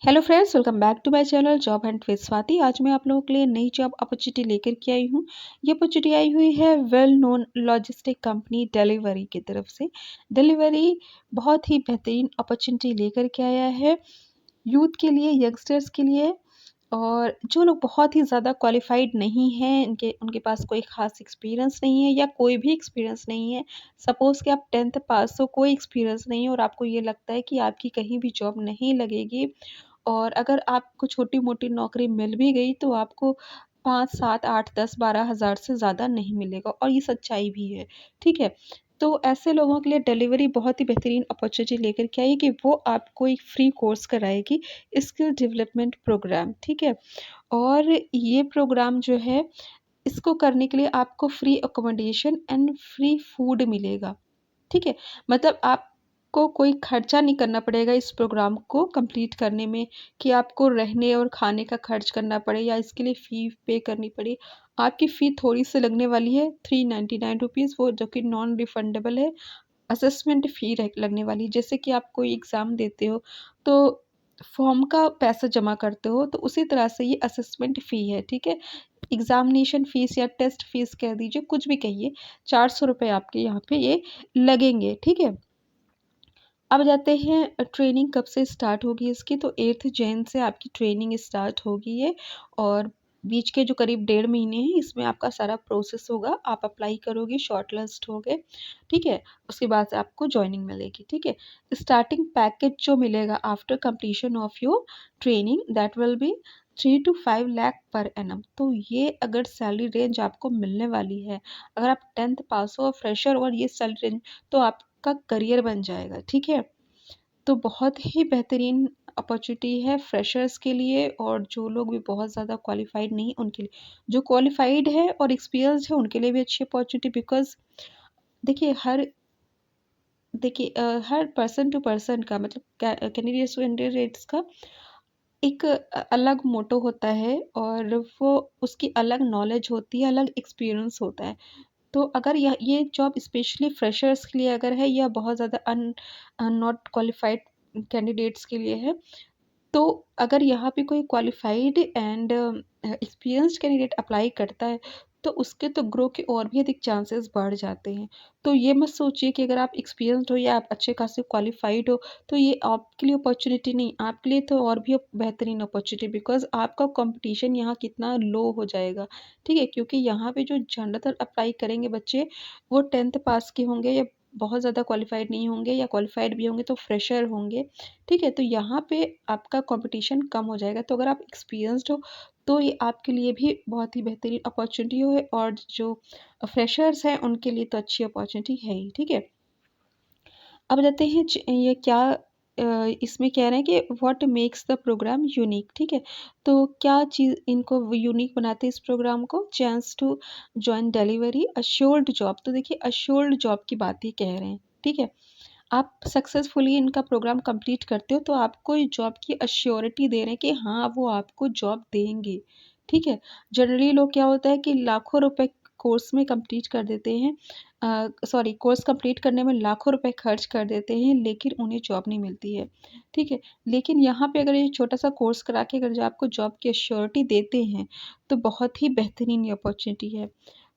Hello friends, welcome back to my channel job and with Swati. आज मैं आप लोगों के लिए नई जॉब अपॉर्चुनिटी लेकर के आई हूँ। ये अपॉर्चुनिटी आई हुई है well known logistic company delivery की तरफ से। डिलीवरी बहुत ही बेहतरीन अपॉर्चुनिटी लेकर के आया है यूथ के लिए, यंगस्टर्स के लिए, और जो लोग बहुत ही ज़्यादा क्वालिफ़ाइड नहीं हैं, उनके पास कोई ख़ास एक्सपीरियंस नहीं है या कोई भी एक्सपीरियंस नहीं है। सपोज़ कि आप 10th पास हो, कोई एक्सपीरियंस नहीं है और आपको ये लगता है कि आपकी कहीं भी जॉब नहीं लगेगी, और अगर आपको छोटी-मोटी नौकरी मिल भी गई तो आपको 5, 7, 8, 10, 12 हज़ार से ज़्यादा नहीं मिलेगा, और ये सच्चाई भी है, ठीक है? तो ऐसे लोगों के लिए डिलीवरी बहुत ही बेहतरीन अपॉर्चुनिटी लेकर के आई कि वो आपको एक फ्री कोर्स कराएगी, स्किल डेवलपमेंट प्रोग्राम, ठीक है? और ये प्रोग्राम जो है, इसको करने के लिए आपको free accommodation and free food मिलेगा, ठीक है? मतलब आपको कोई खर्चा नहीं करना पड़ेगा इस प्रोग्राम को कंप्लीट करने में, कि आपको रहने और खाने का खर्च करना पड़े या इसके लिए फ़ी पे करनी पड़े। आपकी फ़ी थोड़ी-सी लगने वाली है, ₹399, वो जो कि नॉन रिफंडेबल है। असेसमेंट फ़ी रह लगने वाली है। जैसे कि आप कोई एग्ज़ाम देते हो, तो फॉर्म का पैसा जमा करते हो, तो उसी तरह से ये असेसमेंट फ़ी है, ठीक है? एग्ज़ामिनेशन फ़ीस या टेस्ट फ़ीस कह दीजिए, कुछ भी कहिए, ₹400 आपके यहाँ पे ये लगेंगे, ठीक है? अब जाते हैं ट्रेनिंग कब से स्टार्ट होगी इसकी, तो 8th जैन से आपकी ट्रेनिंग स्टार्ट होगी ये, और बीच के जो करीब 1.5 महीने हैं, इसमें आपका सारा प्रोसेस होगा। आप अप्लाई करोगे, शॉर्टलिस्ट होगे, ठीक है? उसके बाद से आपको जॉइनिंग मिलेगी, ठीक है? स्टार्टिंग पैकेज जो मिलेगा after completion of your training, that will be 3 to 5 lakh per annum. तो ये अगर सैलरी रेंज आपको मिलने वाली है, अगर आप 10th पास हो, फ्रेशर, और ये सैलरी रेंज, तो आपका करियर बन जाएगा, ठीक है? तो बहुत ही बेहतरीन अपॉर्चुनिटी है फ्रेशर्स के लिए, और जो लोग भी बहुत ज़्यादा क्वालिफ़ाइड नहीं उनके लिए। जो क्वालिफ़ाइड है और एक्सपीरियंस्ड है उनके लिए भी अच्छी अपॉर्चुनिटी, बिकॉज़ देखिए हर पर्सन टू पर्सन का, मतलब कैंडिडेट्स टू कैंडिडेट्स का एक अलग मोटो होता है, और वो उसकी अलग नॉलेज होती है, अलग एक्सपीरियंस होता है। तो अगर ये जॉब स्पेशली फ्रेशर्स के लिए अगर है, या बहुत ज़्यादा नॉट क्वालिफ़ाइड कैंडिडेट्स के लिए है, तो अगर यहाँ पे कोई qualified and experienced candidate apply करता है, तो उसके तो ग्रो के और भी अधिक चांसेस बढ़ जाते हैं। तो ये मत सोचिए कि अगर आप एक्सपीरियंस्ड हो या आप अच्छे खासे क्वालिफ़ाइड हो, तो ये आपके लिए अपॉर्च्युनिटी नहीं, आपके लिए तो और भी बेहतरीन अपॉर्च्युनिटी, बिकॉज़ आपका कॉम्पिटिशन यहाँ कितना लो हो जाएगा, ठीक है? क्योंकि यहाँ पे जो ज़्यादातर अप्लाई करेंगे बच्चे, वो 10th पास के होंगे, या बहुत ज़्यादा क्वालिफ़ाइड नहीं होंगे, या क्वालिफ़ाइड भी होंगे तो फ्रेशर होंगे, ठीक है? तो यहाँ पे आपका कॉम्पिटिशन कम हो जाएगा। तो अगर आप एक्सपीरियंस्ड हो, तो ये आपके लिए भी बहुत ही बेहतरीन अपॉर्च्युनिटी है, और जो फ्रेशर्स हैं उनके लिए तो अच्छी अपॉर्च्युनिटी है ही, ठीक है? अब जाते हैं ये क्या इसमें कह रहे हैं कि what makes the program unique, ठीक है? तो क्या चीज़ इनको यूनिक बनाते हैं इस प्रोग्राम को? Chance to join delivery assured job. तो देखिए, अश्योर्ड जॉब की बात ही कह रहे हैं, ठीक है? आप सक्सेसफुली इनका प्रोग्राम कंप्लीट करते हो, तो आपको ये जॉब की अश्योरिटी दे रहे हैं कि हाँ, वो आपको जॉब देंगे, ठीक है? जनरली लोग, क्या होता है कि लाखों रुपए कोर्स में कंप्लीट कर देते हैं, सॉरी, कोर्स कंप्लीट करने में लाखों रुपए खर्च कर देते हैं, लेकिन उन्हें जॉब नहीं मिलती है, ठीक है? लेकिन यहाँ पे अगर ये छोटा-सा कोर्स करा के अगर जो आपको जॉब की एश्योरिटी देते हैं, तो बहुत ही बेहतरीन ये अपॉर्च्युनिटी है।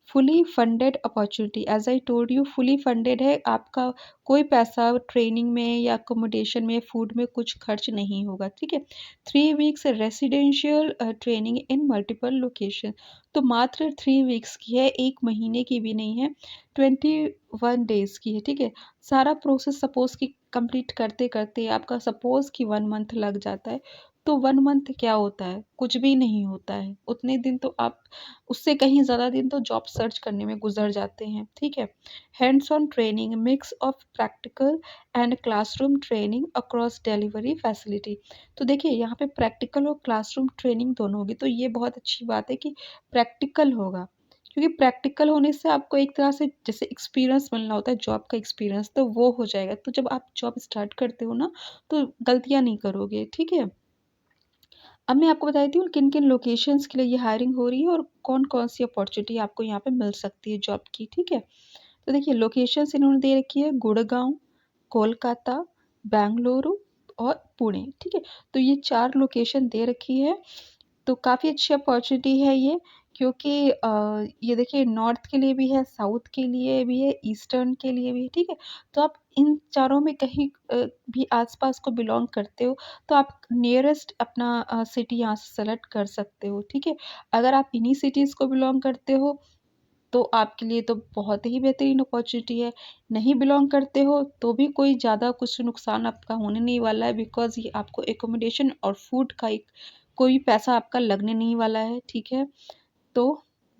Fully funded opportunity, as I told you, fully funded है, आपका कोई पैसा ट्रेनिंग में या अकोमोडेशन में, फूड में कुछ खर्च नहीं होगा, ठीक है? 3 weeks residential training in multiple location. तो मात्र 3 वीक्स की है, 1 महीने की भी नहीं है, 21 डेज़ की है, ठीक है? सारा प्रोसेस सपोज़ कि कंप्लीट करते-करते आपका सपोज़ कि 1 मंथ लग जाता है, तो 1 मंथ क्या होता है? कुछ भी नहीं होता है। उतने दिन तो आप, उससे कहीं ज़्यादा दिन तो जॉब सर्च करने में गुज़र जाते हैं, ठीक है? Hands on training, mix of practical and classroom training across delivery facility. तो देखिए, यहाँ पे प्रैक्टिकल और क्लासरूम ट्रेनिंग दोनों होगी, तो ये बहुत अच्छी बात है कि प्रैक्टिकल होगा, क्योंकि प्रैक्टिकल होने से आपको एक तरह से जैसे एक्सपीरियंस मिलना होता है, जॉब का एक्सपीरियंस, तो वो हो जाएगा। तो जब आप जॉब स्टार्ट करते हो ना, तो गलतियाँ नहीं करोगे, ठीक है? अब मैं आपको बताती हूँ किन-किन लोकेशंस के लिए ये हायरिंग हो रही है, और कौन-कौन सी अपॉर्च्युनिटी आपको यहाँ पे मिल सकती है जॉब की, ठीक है? तो देखिए, लोकेशंस इन्होंने दे रखी है: गुड़गाँव, कोलकाता, बेंगलुरु, और पुणे, ठीक है। तो ये 4 लोकेशन दे रखी है। तो काफ़ी अच्छी अपॉर्चुनिटी है ये, क्योंकि ये देखिए नॉर्थ के लिए भी है, साउथ के लिए भी है, ईस्टर्न के लिए भी है, ठीक है। तो आप इन चारों में कहीं भी आस-पास को बिलॉन्ग करते हो, तो आप नियरेस्ट अपना सिटी यहाँ से सेलेक्ट कर सकते हो, ठीक है। अगर आप इन्हीं सिटीज़ को बिलॉन्ग करते हो, तो आपके लिए तो बहुत ही बेहतरीन अपॉर्चुनिटी है। नहीं बिलॉन्ग करते हो, तो भी कोई ज़्यादा कुछ नुकसान आपका होने नहीं वाला है, बिकॉज़ ये आपको एकोमोडेशन और फूड का एक कोई पैसा आपका लगने नहीं वाला है, ठीक है। तो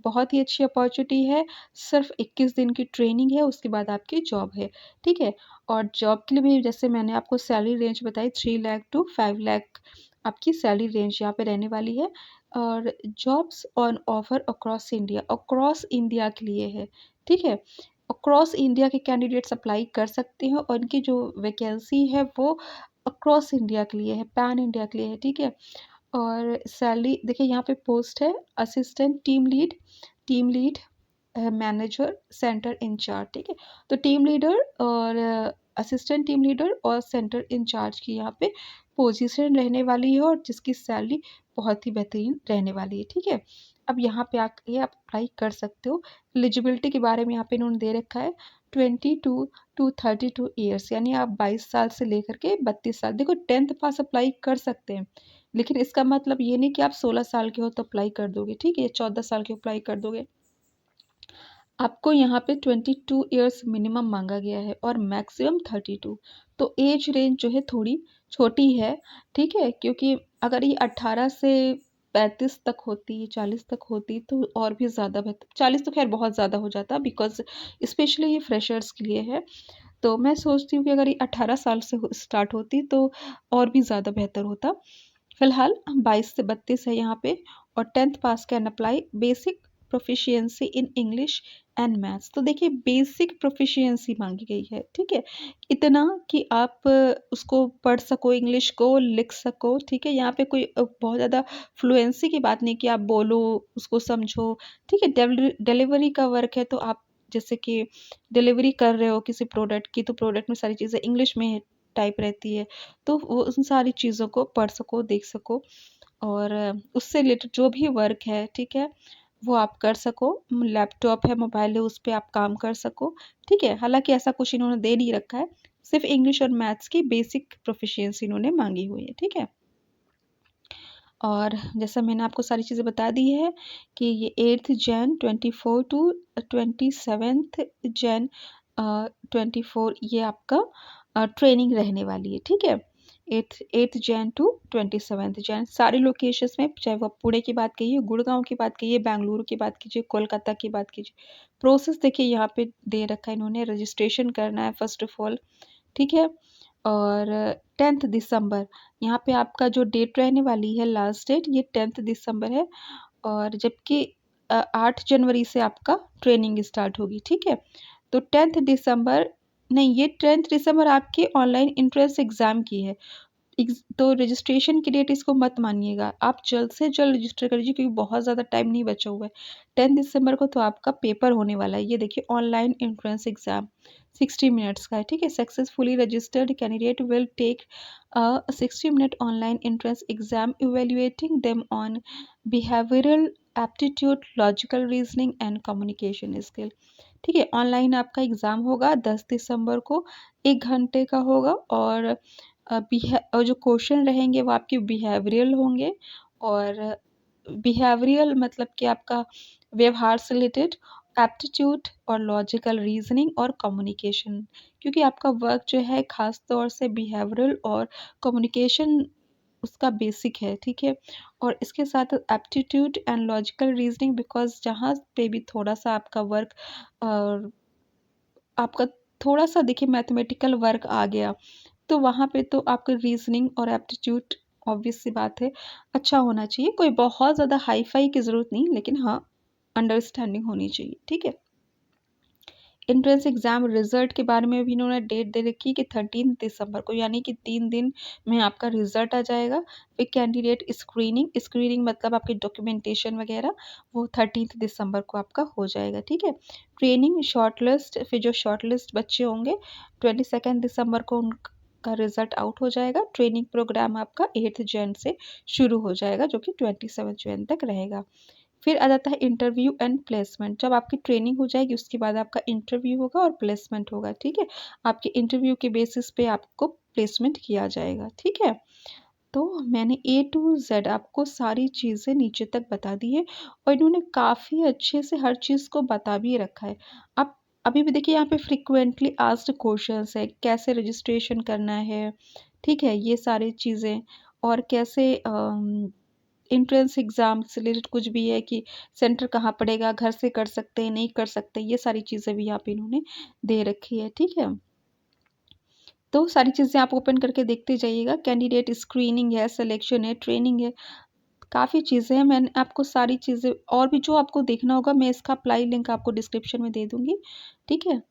बहुत ही अच्छी अपॉर्चुनिटी है, सिर्फ़ 21 दिन की ट्रेनिंग है, उसके बाद आपकी जॉब है, ठीक है। और जॉब के लिए भी जैसे मैंने आपको सैलरी रेंज बताई, 3 लाख टू 5 लाख आपकी सैलरी रेंज यहाँ पे रहने वाली है। और jobs on offer across India के लिए है, ठीक है। अक्रॉस इंडिया के कैंडिडेट्स अप्लाई कर सकते हैं, और उनकी जो वैकेंसी है वो अक्रॉस इंडिया के लिए है, पैन इंडिया के लिए है, ठीक है। और सैलरी देखिए यहाँ पे पोस्ट है assistant team lead manager centre incharge, ठीक है। तो टीम लीडर और असिस्टेंट टीम लीडर और सेंटर इंचार्ज की यहाँ पे पोजीशन रहने वाली है, और जिसकी सैलरी बहुत ही बेहतरीन रहने वाली है, ठीक है। अब यहाँ पे आके आप अप्लाई कर सकते हो। एलिजिबिलिटी के बारे में यहाँ पे इन्होंने दे रखा है 22 to 32 ईयर्स, यानी आप 22 साल से लेकर के 32 साल, देखो 10th पास अप्लाई कर सकते हैं, लेकिन इसका मतलब ये नहीं कि आप 16 साल के हो तो अप्लाई कर दोगे, ठीक है, 14 साल के अप्लाई कर दोगे। आपको यहाँ पे 22 ईयर्स मिनिमम मांगा गया है और मैक्सिमम 32। तो एज रेंज जो है थोड़ी छोटी है, ठीक है, क्योंकि अगर ये 18 से 35 तक होती, 40 तक होती तो और भी ज़्यादा बेहतर। 40 तो खैर बहुत ज़्यादा हो जाता, बिकॉज़ स्पेशली ये फ्रेशर्स के लिए है। तो मैं सोचती हूँ कि अगर ये 18 साल से स्टार्ट होती तो और भी ज़्यादा बेहतर होता। फिलहाल 22 से 32 है यहाँ पे, और 10th pass can apply. Basic proficiency in English and maths, तो देखिए बेसिक प्रोफिशिएंसी मांगी गई है, ठीक है। इतना कि आप उसको पढ़ सको, इंग्लिश को लिख सको, ठीक है। यहाँ पे कोई बहुत ज़्यादा फ्लुएंसी की बात नहीं कि आप बोलो, उसको समझो, ठीक है। डिलीवरी का वर्क है, तो आप जैसे कि डिलीवरी कर रहे हो किसी प्रोडक्ट की, तो प्रोडक्ट में सारी चीज़ें इंग्लिश में टाइप रहती है, तो वो उन सारी चीज़ों को पढ़ सको, देख सको, और उससे रिलेटेड जो भी वर्क है, ठीक है, वो आप कर सको। लैपटॉप है, मोबाइल है, उस पे आप काम कर सको, ठीक है। हालाँकि ऐसा कुछ इन्होंने दे नहीं रखा है, सिर्फ़ इंग्लिश और मैथ्स की बेसिक प्रोफिशिएंसी इन्होंने माँगी हुई है, ठीक है। और जैसा मैंने आपको सारी चीज़ें बता दी है कि ये 8 जैन 24 टू 27 जैन 24 ये आपका ट्रेनिंग रहने वाली है, ठीक है। 8 जैन टू 27 जैन सारी लोकेशंस में, चाहे वो आप पुणे की बात कहिए, गुड़गांव की बात कहिए, बेंगलुरु की बात कीजिए, कोलकाता की बात कीजिए। प्रोसेस देखिए यहाँ पे दे रखा है इन्होंने, रजिस्ट्रेशन करना है फर्स्ट ऑफ ऑल, ठीक है। और 10th दिसंबर यहाँ पे आपका जो डेट रहने वाली है, लास्ट डेट, ये 10th दिसंबर है, और जबकि 8 जनवरी से आपका ट्रेनिंग स्टार्ट होगी, ठीक है। तो 10th दिसंबर नहीं, ये 10th दिसंबर आपके ऑनलाइन एंट्रेंस एग्ज़ाम की है। तो रजिस्ट्रेशन की डेट इसको मत मानिएगा, आप जल्द से जल्द रजिस्टर कर लीजिए, क्योंकि बहुत ज़्यादा टाइम नहीं बचा हुआ है। 10 दिसंबर को तो आपका पेपर होने वाला है, ये देखिए ऑनलाइन एंट्रेंस एग्ज़ाम 60 मिनट्स का है, ठीक है। Successfully registered candidate will take 60 minute online entrance exam evaluating them on behavioural aptitude, logical reasoning and communication skill, ठीक है। ऑनलाइन आपका एग्ज़ाम होगा 10 दिसंबर को, 1 घंटे का होगा, और और जो क्वेश्चन रहेंगे वो आपके बिहेवियरल होंगे, और बिहेवियरल मतलब कि आपका व्यवहार से रिलेटेड, एप्टीट्यूड और लॉजिकल रीजनिंग और कम्युनिकेशन, क्योंकि आपका वर्क जो है खास तौर से बिहेवियरल और कम्युनिकेशन उसका बेसिक है, ठीक है। और इसके साथ aptitude and logical reasoning, because जहाँ पे भी थोड़ा सा आपका वर्क आपका थोड़ा सा देखिए मैथमेटिकल वर्क आ गया, तो वहाँ पे तो आपका रीज़निंग और एप्टीट्यूड ऑब्वियस सी बात है, अच्छा होना चाहिए। कोई बहुत ज़्यादा हाई-फाई की ज़रूरत नहीं, लेकिन हाँ, अंडरस्टैंडिंग होनी चाहिए, ठीक है। एंट्रेंस एग्ज़ाम रिज़ल्ट के बारे में भी इन्होंने डेट दे रखी है कि 13 दिसंबर को, यानी कि 3 दिन में आपका रिज़ल्ट आ जाएगा। फिर कैंडिडेट स्क्रीनिंग मतलब आपकी डॉक्यूमेंटेशन वगैरह, वो 13 दिसंबर को आपका हो जाएगा, ठीक है। ट्रेनिंग शॉर्टलिस्ट, फिर जो शॉर्टलिस्ट बच्चे होंगे 22 दिसंबर को आपका रिज़ल्ट आउट हो जाएगा। ट्रेनिंग प्रोग्राम आपका 8 जन से शुरू हो जाएगा, जो कि 27 जन तक रहेगा। फिर आ जाता है इंटरव्यू एंड प्लेसमेंट। जब आपकी ट्रेनिंग हो जाएगी उसके बाद आपका इंटरव्यू होगा और प्लेसमेंट होगा, ठीक है? आपके इंटरव्यू के बेसिस पे आपको प्लेसमेंट किया जाएगा, ठीक है? तो मैंने ए टू ज़ेड आपको सारी चीज़ें नीचे तक बता दी है और इन्होंने काफ़ी अच्छे से हर चीज़ को बता भी रखा है। आप अभी भी देखिए यहाँ पे फ्रीक्वेंटली आस्क्ड क्वेश्चंस है, कैसे रजिस्ट्रेशन करना है, ठीक है? ये सारी चीज़ें और कैसे एंट्रेंस एग्ज़ाम से रिलेटेड कुछ भी है कि सेंटर कहाँ पड़ेगा, घर से कर सकते हैं, नहीं कर सकते, ये सारी चीज़ें भी यहाँ पे इन्होंने दे रखी है, ठीक है? तो सारी चीज़ें आप ओपन करके देखते जाइएगा। कैंडिडेट स्क्रीनिंग है, सिलेक्शन है, ट्रेनिंग है, काफ़ी चीज़ें हैं। मैंने आपको सारी चीज़ें और भी जो आपको देखना होगा मैं इसका अप्लाई लिंक आपको डिस्क्रिप्शन में दे दूँगी, ठीक है?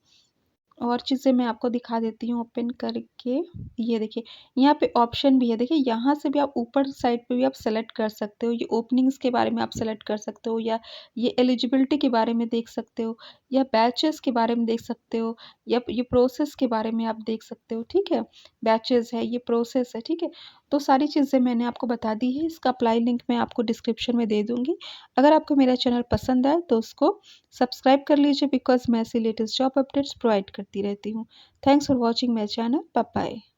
और चीज़ें मैं आपको दिखा देती हूँ ओपन करके। ये देखिए, यहाँ पे ऑप्शन भी है, देखिए यहाँ से भी आप ऊपर साइड पे भी आप सेलेक्ट कर सकते हो। ये ओपनिंग्स के बारे में आप सेलेक्ट कर सकते हो या ये एलिजिबिलिटी के बारे में देख सकते हो या बैचेज़ के बारे में देख सकते हो या ये प्रोसेस के बारे में आप देख सकते हो, ठीक है? बैचेज़ है, ये प्रोसेस है, ठीक है? तो सारी चीज़ें मैंने आपको बता दी है। इसका अप्लाई लिंक मैं आपको डिस्क्रिप्शन में दे दूँगी। अगर आपको मेरा चैनल पसंद आए तो उसको सब्सक्राइब कर लीजिए बिकॉज़ मैं ऐसी लेटेस्ट जॉब अपडेट्स प्रोवाइड करती रहती हूँ। Thanks for watching my channel. Bye bye.